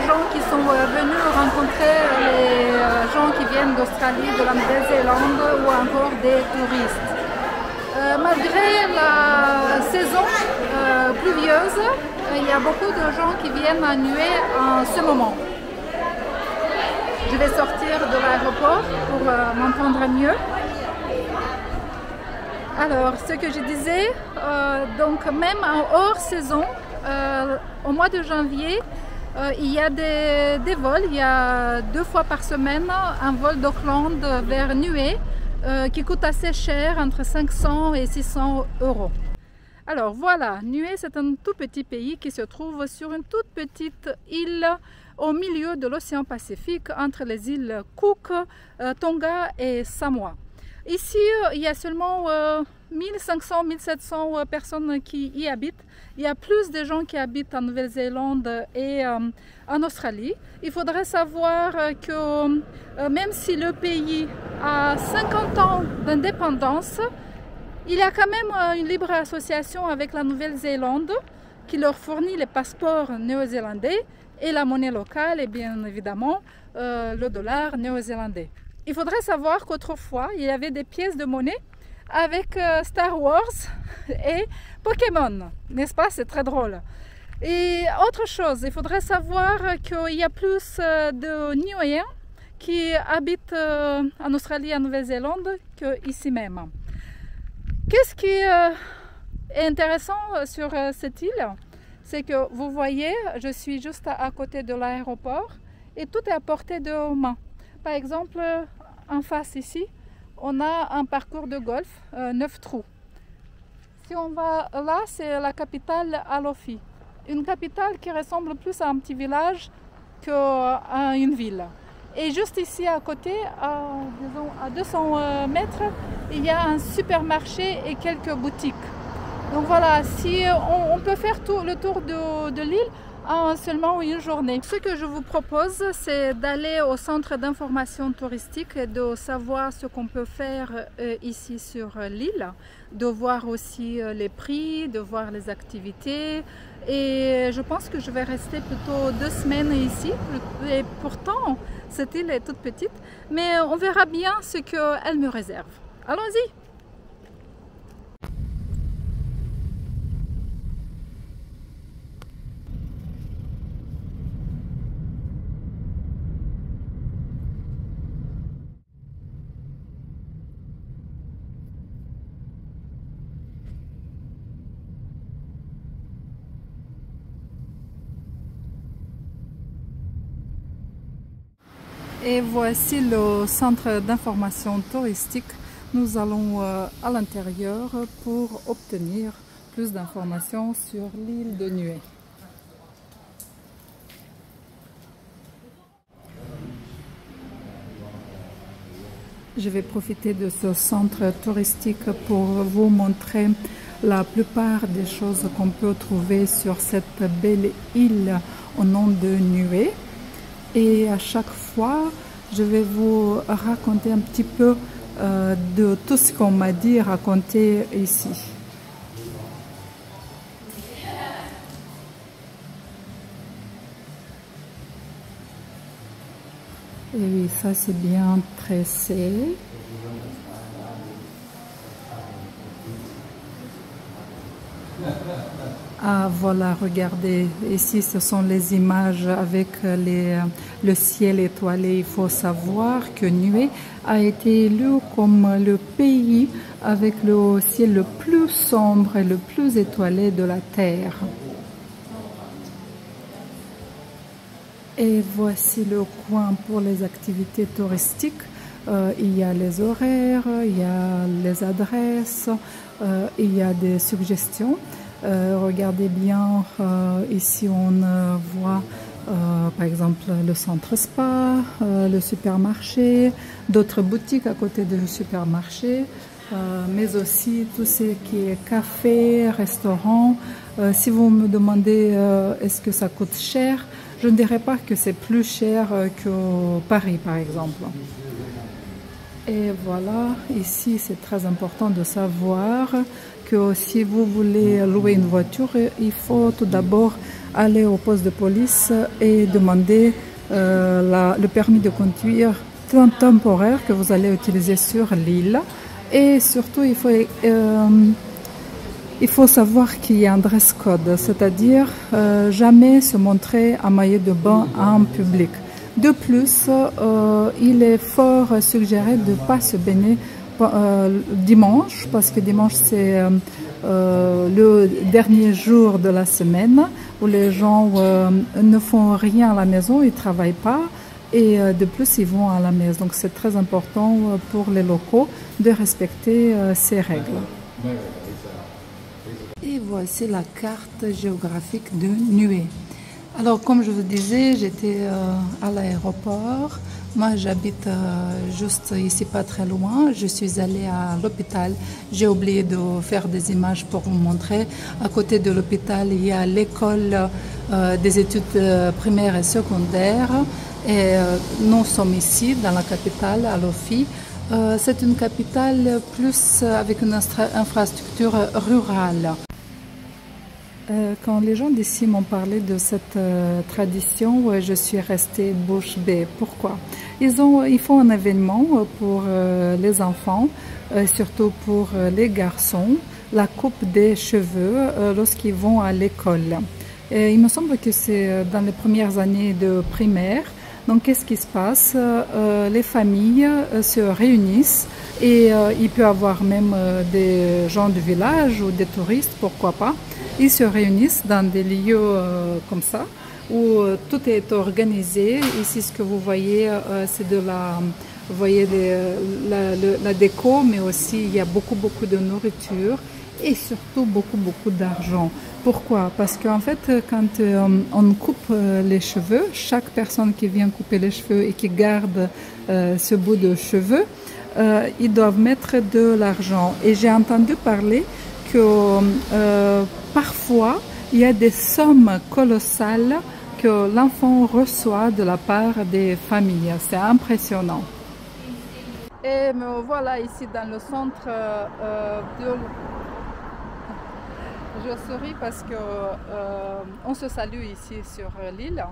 gens qui sont venus rencontrer les gens qui viennent d'Australie, de la Nouvelle-Zélande ou encore des touristes. Malgré la saison pluvieuse, il y a beaucoup de gens qui viennent à Niue en ce moment. Je vais sortir de l'aéroport pour m'entendre mieux. Alors, ce que je disais, donc même en hors saison, au mois de janvier, il y a des vols. Il y a 2 fois par semaine un vol d'Auckland vers Niue qui coûte assez cher, entre 500 et 600 euros. Alors voilà, Niue, c'est un tout petit pays qui se trouve sur une toute petite île au milieu de l'océan Pacifique, entre les îles Cook, Tonga et Samoa. Ici, il y a seulement 1500-1700 personnes qui y habitent. Il y a plus de gens qui habitent en Nouvelle-Zélande et en Australie. Il faudrait savoir que même si le pays a 50 ans d'indépendance, il y a quand même une libre association avec la Nouvelle-Zélande qui leur fournit les passeports néo-zélandais et la monnaie locale et bien évidemment le dollar néo-zélandais. Il faudrait savoir qu'autrefois, il y avait des pièces de monnaie avec Star Wars et Pokémon, n'est-ce pas? C'est très drôle. Et autre chose, il faudrait savoir qu'il y a plus de Niuéens qui habitent en Australie et en Nouvelle-Zélande qu'ici même. Qu'est-ce qui est intéressant sur cette île? C'est que vous voyez, je suis juste à côté de l'aéroport et tout est à portée de main. Par exemple, en face ici, on a un parcours de golf, 9 trous. Si on va là, c'est la capitale Alofi. Une capitale qui ressemble plus à un petit village qu'à une ville. Et juste ici à côté, disons à 200 mètres, il y a un supermarché et quelques boutiques. Donc voilà, si on peut faire le tour de l'île en seulement une journée. Ce que je vous propose, c'est d'aller au centre d'information touristique et de savoir ce qu'on peut faire ici sur l'île, de voir aussi les prix, de voir les activités. Et je pense que je vais rester plutôt 2 semaines ici. Et pourtant, cette île est toute petite, mais on verra bien ce qu'elle me réserve. Allons-y! Et voici le centre d'information touristique. Nous allons à l'intérieur pour obtenir plus d'informations sur l'île de Niue. Je vais profiter de ce centre touristique pour vous montrer la plupart des choses qu'on peut trouver sur cette belle île au nom de Niue. Et à chaque fois, je vais vous raconter un petit peu de tout ce qu'on m'a dit raconter ici. Et oui, ça c'est bien tressé. Ah voilà, regardez, ici ce sont les images avec le ciel étoilé. Il faut savoir que Niue a été élu comme le pays avec le ciel le plus sombre et le plus étoilé de la Terre. Et voici le coin pour les activités touristiques. Il y a les horaires, il y a les adresses, il y a des suggestions. Regardez bien, ici on voit par exemple le centre spa, le supermarché, d'autres boutiques à côté du supermarché, mais aussi tout ce qui est café, restaurant. Si vous me demandez est-ce que ça coûte cher, je ne dirais pas que c'est plus cher que Paris par exemple. Et voilà, ici c'est très important de savoir que si vous voulez louer une voiture, il faut tout d'abord aller au poste de police et demander le permis de conduire temporaire que vous allez utiliser sur l'île. Et surtout, il faut savoir qu'il y a un dress code, c'est-à-dire jamais se montrer en maillot de bain en public. De plus, il est fort suggéré de ne pas se baigner dimanche, parce que dimanche c'est le dernier jour de la semaine où les gens ne font rien à la maison, ils ne travaillent pas. Et de plus, ils vont à la messe. Donc, c'est très important pour les locaux de respecter ces règles. Et voici la carte géographique de Niue. Alors, comme je vous disais, j'étais à l'aéroport. Moi, j'habite juste ici, pas très loin. Je suis allée à l'hôpital. J'ai oublié de faire des images pour vous montrer. À côté de l'hôpital, il y a l'école des études primaires et secondaires. Et nous sommes ici, dans la capitale, à Lofi. C'est une capitale plus avec une infrastructure rurale. Quand les gens d'ici m'ont parlé de cette tradition, je suis restée bouche bée. Pourquoi? Ils font un événement pour les enfants, surtout pour les garçons, la coupe des cheveux lorsqu'ils vont à l'école. Il me semble que c'est dans les premières années de primaire. Donc, qu'est-ce qui se passe? Les familles se réunissent et il peut y avoir même des gens du village ou des touristes, pourquoi pas. Ils se réunissent dans des lieux comme ça, où tout est organisé. Ici, ce que vous voyez, c'est vous voyez la déco, mais aussi il y a beaucoup de nourriture et surtout beaucoup d'argent. Pourquoi? Parce qu'en fait, quand on coupe les cheveux, chaque personne qui vient couper les cheveux et qui garde ce bout de cheveux, ils doivent mettre de l'argent. Et j'ai entendu parler que parfois, il y a des sommes colossales que l'enfant reçoit de la part des familles. C'est impressionnant. Et me voilà ici dans le centre de... Je souris parce que on se salue ici sur l'île.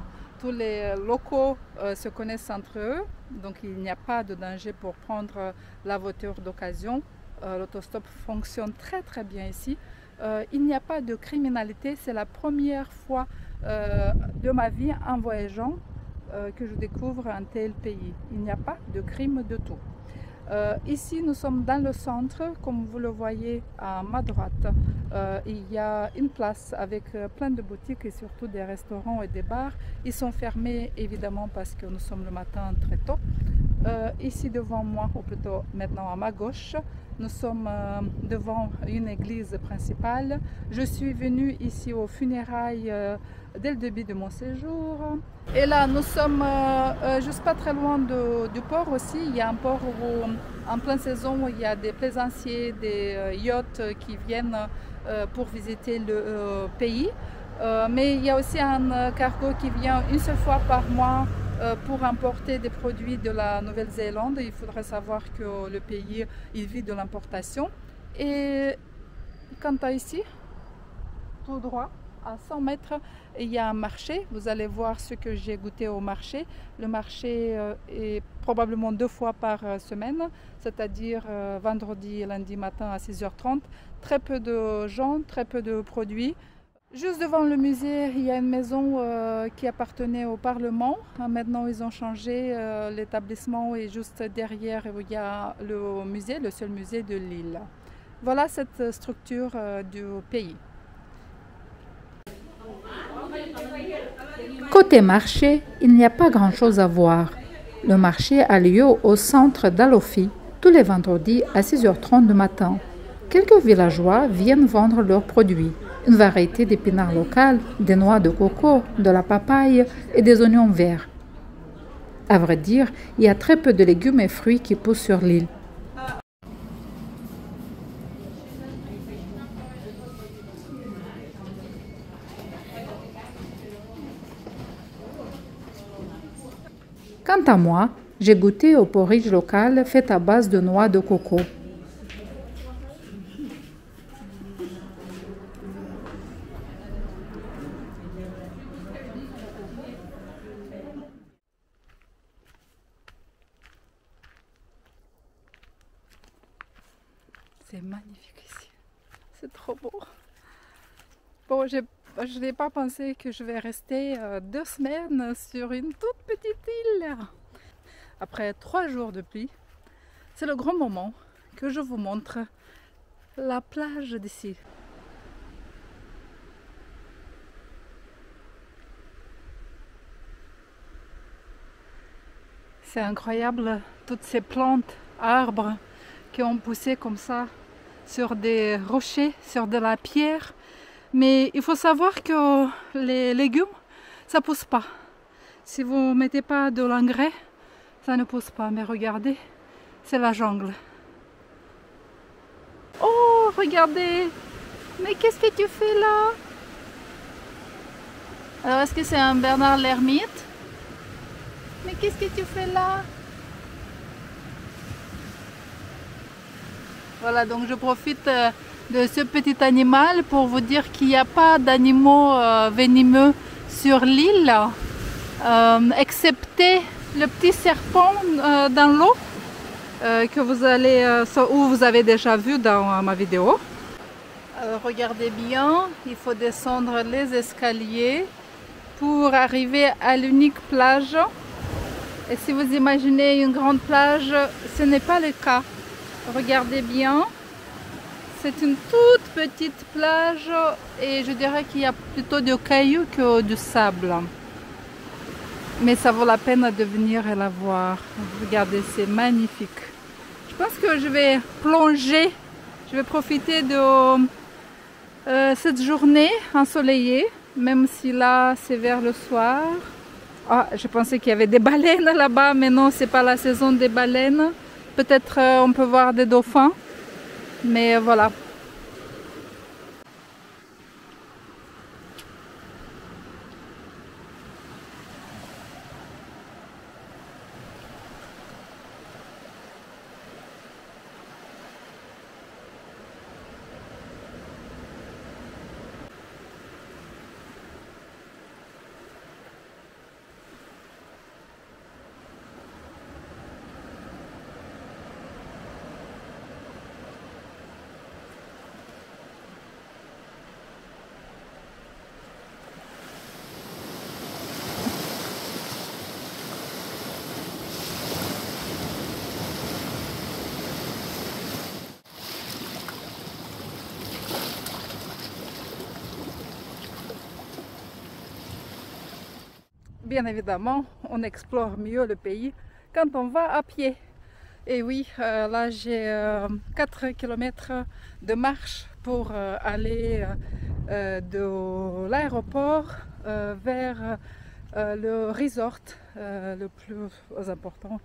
Tous les locaux se connaissent entre eux, donc il n'y a pas de danger pour prendre la voiture d'occasion. L'autostop fonctionne très bien ici. Il n'y a pas de criminalité. C'est la première fois de ma vie en voyageant que je découvre un tel pays. Il n'y a pas de crime de tout. Ici, nous sommes dans le centre, comme vous le voyez à ma droite. Il y a une place avec plein de boutiques et surtout des restaurants et des bars. Ils sont fermés évidemment parce que nous sommes le matin très tôt. Ici devant moi, ou plutôt maintenant à ma gauche, nous sommes devant une église principale. Je suis venue ici aux funérailles dès le début de mon séjour. Et là, nous sommes juste pas très loin du port aussi. Il y a un port où, en pleine saison, il y a des plaisanciers, des yachts qui viennent pour visiter le pays. Mais il y a aussi un cargo qui vient une seule fois par mois pour importer des produits de la Nouvelle-Zélande. Il faudrait savoir que le pays il vit de l'importation. Et quant à ici, tout droit, à 100 mètres, il y a un marché. Vous allez voir ce que j'ai goûté au marché. Le marché est probablement 2 fois par semaine, c'est-à-dire vendredi et lundi matin à 6h30. Très peu de gens, très peu de produits. Juste devant le musée, il y a une maison qui appartenait au Parlement. Maintenant, ils ont changé. L'établissement est juste derrière où il y a le musée, le seul musée de l'île. Voilà cette structure du pays. Côté marché, il n'y a pas grand-chose à voir. Le marché a lieu au centre d'Alofi, tous les vendredis à 6h30 du matin. Quelques villageois viennent vendre leurs produits. Une variété d'épinards locaux, des noix de coco, de la papaye et des oignons verts. À vrai dire, il y a très peu de légumes et fruits qui poussent sur l'île. Quant à moi, j'ai goûté au porridge local fait à base de noix de coco. C'est magnifique ici. C'est trop beau. Bon, je n'ai pas pensé que je vais rester 2 semaines sur une toute petite île. Après 3 jours de pluie, c'est le grand moment que je vous montre la plage d'ici. C'est incroyable, toutes ces plantes, arbres qui ont poussé comme ça sur des rochers, sur de la pierre. Mais il faut savoir que les légumes, ça ne pousse pas. Si vous ne mettez pas de l'engrais, ça ne pousse pas. Mais regardez, c'est la jungle. Oh, regardez! Mais qu'est-ce que tu fais là? Alors, est-ce que c'est un Bernard l'ermite? Mais qu'est-ce que tu fais là? Voilà, donc je profite de ce petit animal pour vous dire qu'il n'y a pas d'animaux venimeux sur l'île, excepté le petit serpent dans l'eau que vous avez déjà vu dans ma vidéo. Regardez bien, il faut descendre les escaliers pour arriver à l'unique plage. Et si vous imaginez une grande plage, ce n'est pas le cas. Regardez bien. C'est une toute petite plage et je dirais qu'il y a plutôt de cailloux que du sable. Mais ça vaut la peine de venir et la voir. Regardez, c'est magnifique. Je pense que je vais plonger. Je vais profiter de cette journée ensoleillée, même si là c'est vers le soir. Ah, je pensais qu'il y avait des baleines là-bas, mais non, c'est pas la saison des baleines. Peut-être on peut voir des dauphins. Mais voilà. Bien évidemment, on explore mieux le pays quand on va à pied. Et oui, là j'ai 4 km de marche pour aller de l'aéroport vers le resort le plus important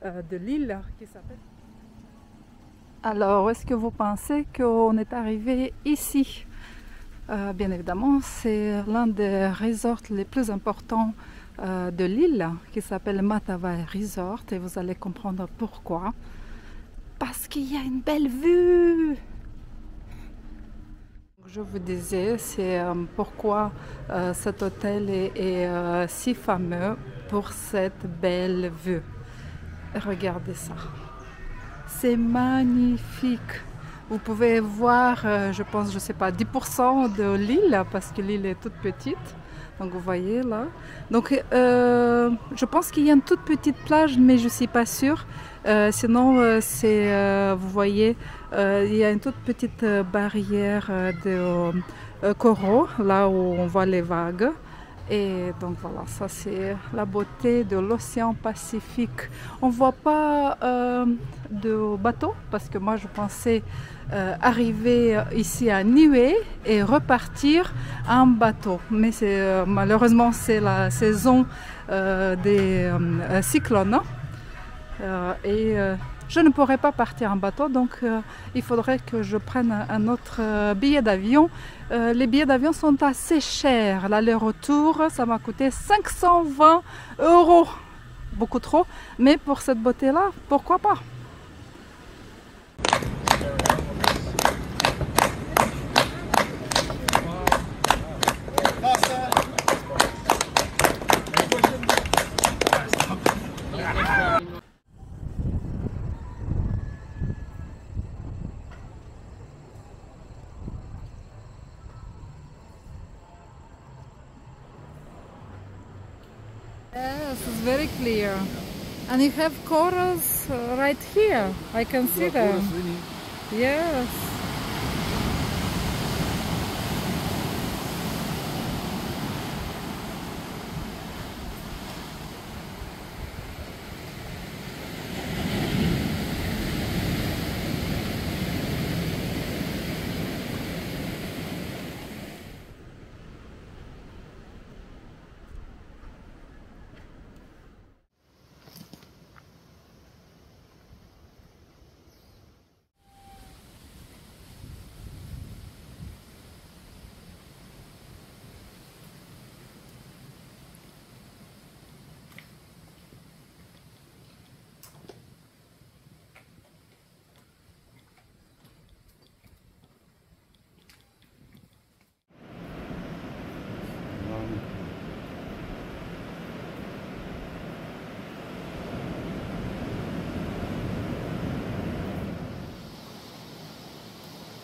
de l'île qui s'appelle. Alors, est-ce que vous pensez qu'on est arrivé ici? Bien évidemment, c'est l'un des resorts les plus importants de l'île qui s'appelle Matavai Resort et vous allez comprendre pourquoi. Parce qu'il y a une belle vue. Je vous disais, c'est pourquoi cet hôtel est si fameux pour cette belle vue. Regardez ça. C'est magnifique. Vous pouvez voir, je pense, je sais pas, 10% de l'île parce que l'île est toute petite. Donc vous voyez là. Donc je pense qu'il y a une toute petite plage, mais je ne suis pas sûre. Sinon, vous voyez, il y a une toute petite barrière de coraux, là où on voit les vagues. Et donc voilà, ça c'est la beauté de l'océan Pacifique. On ne voit pas de bateau, parce que moi je pensais arriver ici à Niue et repartir en bateau. Mais malheureusement c'est la saison des cyclones. Je ne pourrais pas partir en bateau, donc il faudrait que je prenne un autre billet d'avion. Les billets d'avion sont assez chers. L'aller-retour, ça m'a coûté 520 €. Beaucoup trop, mais pour cette beauté-là, pourquoi pas? is very clear. And you have corals right here. I can see them. Yes.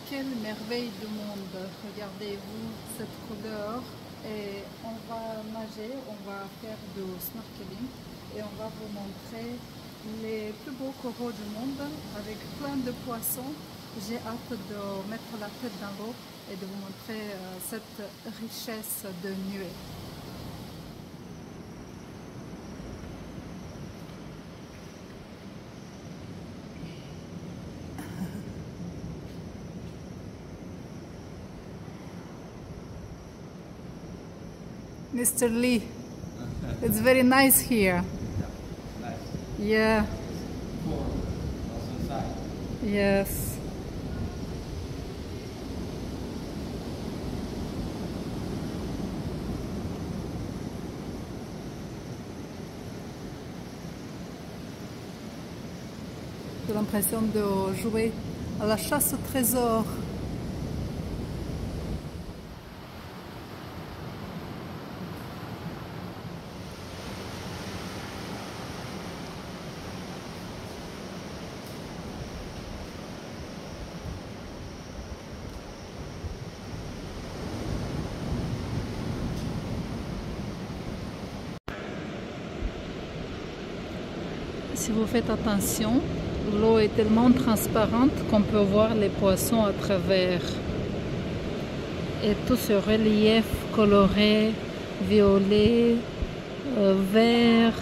Quelle merveille du monde! Regardez-vous cette couleur. Et on va nager, on va faire du snorkeling et on va vous montrer les plus beaux coraux du monde avec plein de poissons. J'ai hâte de mettre la tête dans l'eau et de vous montrer cette richesse de nuées. Mr. Lee, it's very nice here. Yeah. Yes. J'ai l'impression de jouer à la chasse au trésor. Si vous faites attention, l'eau est tellement transparente qu'on peut voir les poissons à travers. Et tout ce relief coloré, violet, vert.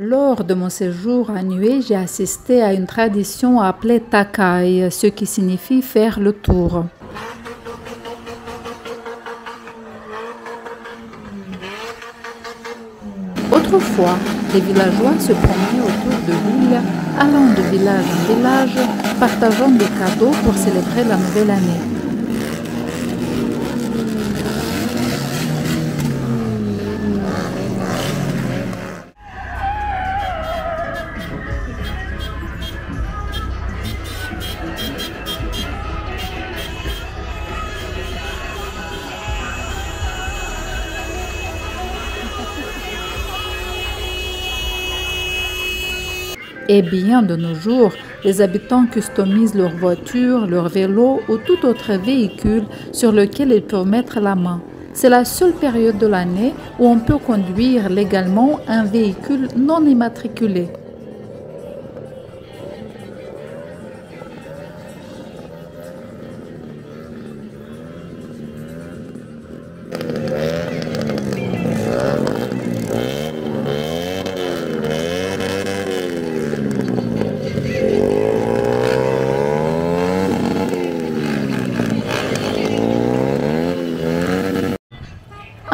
Lors de mon séjour à Niue, j'ai assisté à une tradition appelée Takai, ce qui signifie faire le tour. Autrefois, les villageois se promenaient autour de l'île, allant de village en village, partageant des cadeaux pour célébrer la nouvelle année. Et bien de nos jours, les habitants customisent leurs voitures, leurs vélos ou tout autre véhicule sur lequel ils peuvent mettre la main. C'est la seule période de l'année où on peut conduire légalement un véhicule non immatriculé.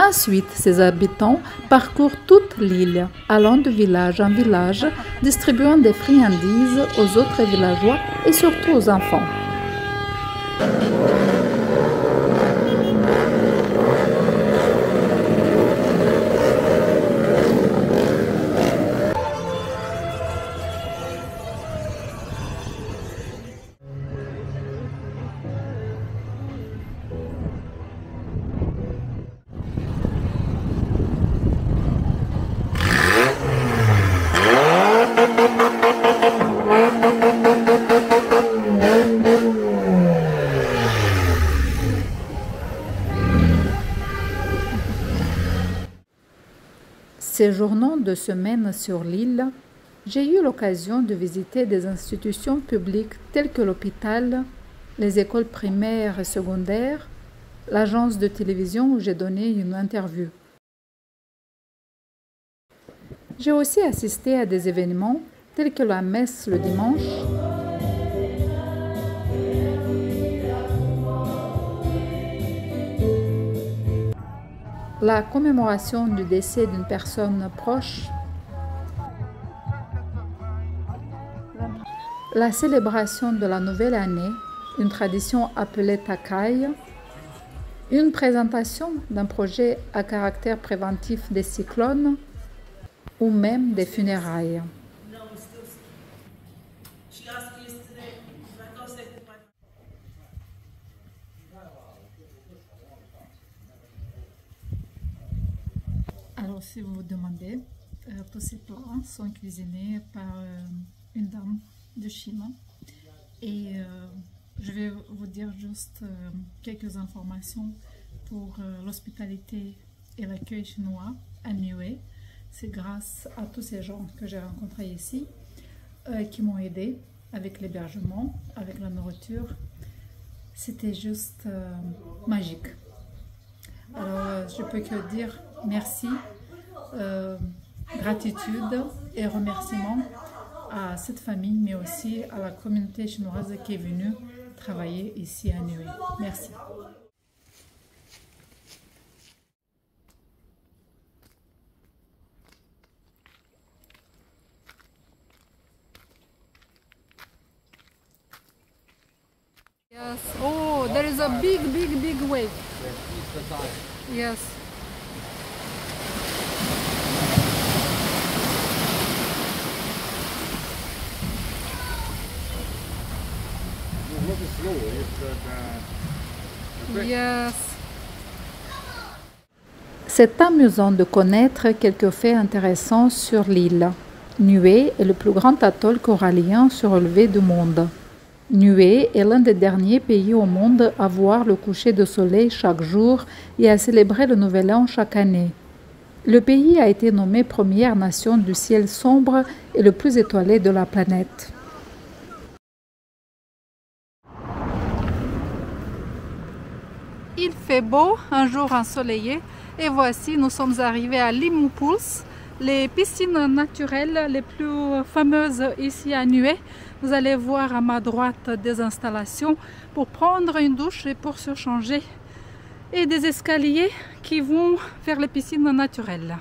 Ensuite, ses habitants parcourent toute l'île, allant de village en village, distribuant des friandises aux autres villageois et surtout aux enfants. Séjournant 2 semaines sur l'île, j'ai eu l'occasion de visiter des institutions publiques telles que l'hôpital, les écoles primaires et secondaires, l'agence de télévision où j'ai donné une interview. J'ai aussi assisté à des événements tels que la messe le dimanche, la commémoration du décès d'une personne proche, la célébration de la nouvelle année, une tradition appelée Takai, une présentation d'un projet à caractère préventif des cyclones ou même des funérailles. Alors, si vous vous demandez, tous ces plats sont cuisinés par une dame de Chine. Et je vais vous dire juste quelques informations pour l'hospitalité et l'accueil chinois à Niue. C'est grâce à tous ces gens que j'ai rencontrés ici qui m'ont aidé avec l'hébergement, avec la nourriture. C'était juste magique. Alors, je peux que dire merci, gratitude et remerciements à cette famille, mais aussi à la communauté chinoise qui est venue travailler ici à Niue. Merci. Yes. Oh, there is a big wave. Yes. Yes. C'est amusant de connaître quelques faits intéressants sur l'île. Niue est le plus grand atoll corallien surlevé du monde. Niue est l'un des derniers pays au monde à voir le coucher de soleil chaque jour et à célébrer le Nouvel An chaque année. Le pays a été nommé première nation du ciel sombre et le plus étoilé de la planète. Il fait beau, un jour ensoleillé, et voici, nous sommes arrivés à Limu Pools, les piscines naturelles les plus fameuses ici à Niue. Vous allez voir à ma droite des installations pour prendre une douche et pour se changer, et des escaliers qui vont vers les piscines naturelles.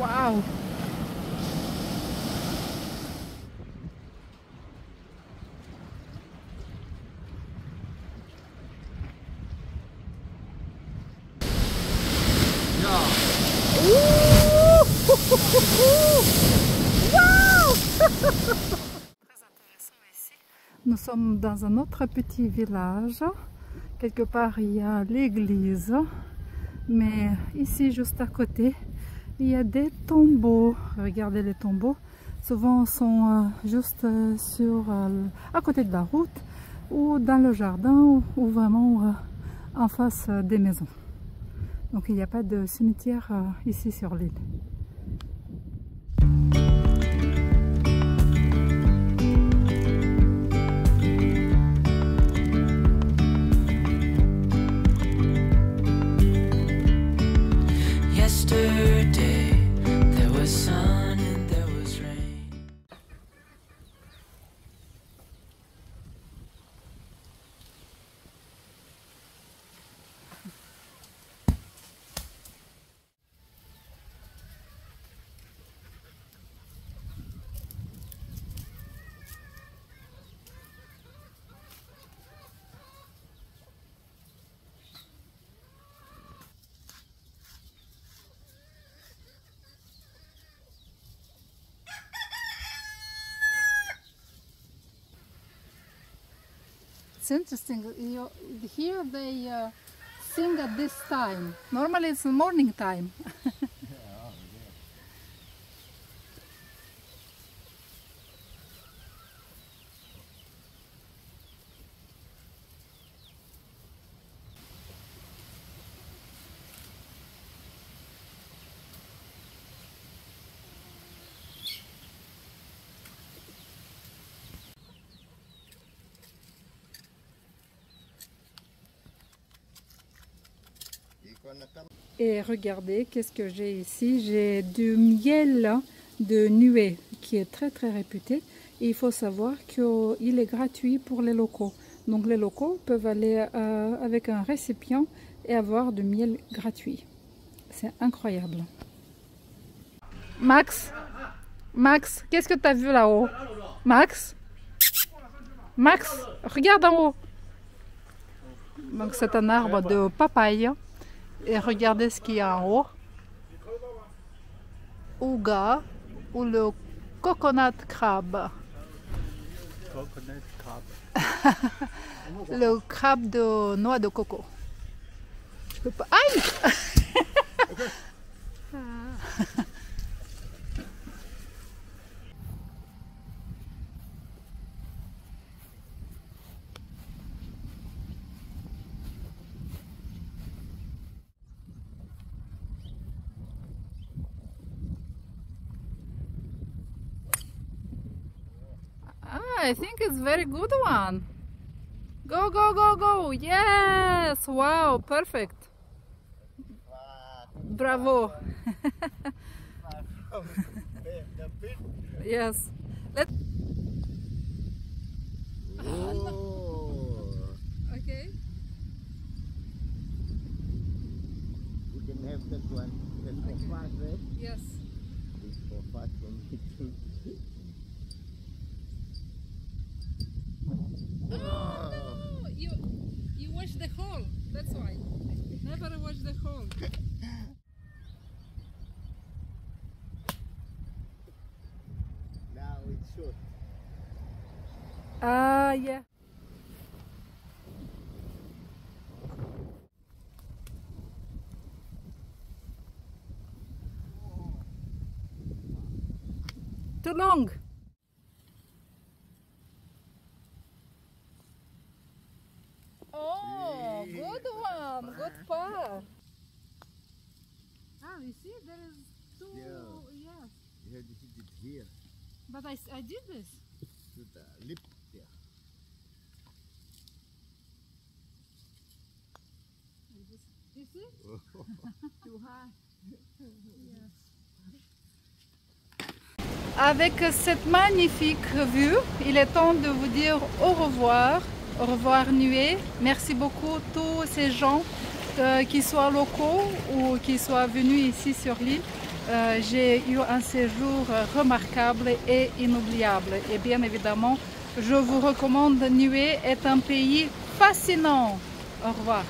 Wow! Ja, Nous sommes dans un autre petit village. Quelque part, il y a l'église. Mais ici, juste à côté, il y a des tombeaux. Regardez les tombeaux. Souvent, sont juste à côté de la route ou dans le jardin ou vraiment en face des maisons. Donc, il n'y a pas de cimetière ici sur l'île. It's interesting. Here they sing at this time. Normally it's morning time. Et regardez, qu'est-ce que j'ai ici? J'ai du miel de nuée qui est très réputé. Et il faut savoir qu'il est gratuit pour les locaux. Donc les locaux peuvent aller avec un récipient et avoir du miel gratuit. C'est incroyable. Max, qu'est-ce que tu as vu là-haut? Max, regarde en haut. Donc c'est un arbre de papaye. Et regardez ce qu'il y a en haut. Ouga ou le coconut crab. Le crabe de noix de coco. Je peux pas. Aïe! I think it's very good one. Go, go, go, go. Yes. Wow, perfect. Bravo. Yes. Let's... Oh. Okay. You can have that one. That's for fast, right? Yes. It's for fast for me too. Oh, no, you watch the hole. That's why. Never watch the hole. Now it's short. Yeah. Too long. Oh, good one. Good pass. Ah, you see, there is two. Yeah. Yes. You have to hit it here But I did this. to the lip there. You see? Too high. Avec cette magnifique vue, il est temps de vous dire au revoir. Au revoir Nuée. Merci beaucoup tous ces gens qui soient locaux ou qui soient venus ici sur l'île. J'ai eu un séjour remarquable et inoubliable. Et bien évidemment, je vous recommande Nuée est un pays fascinant. Au revoir.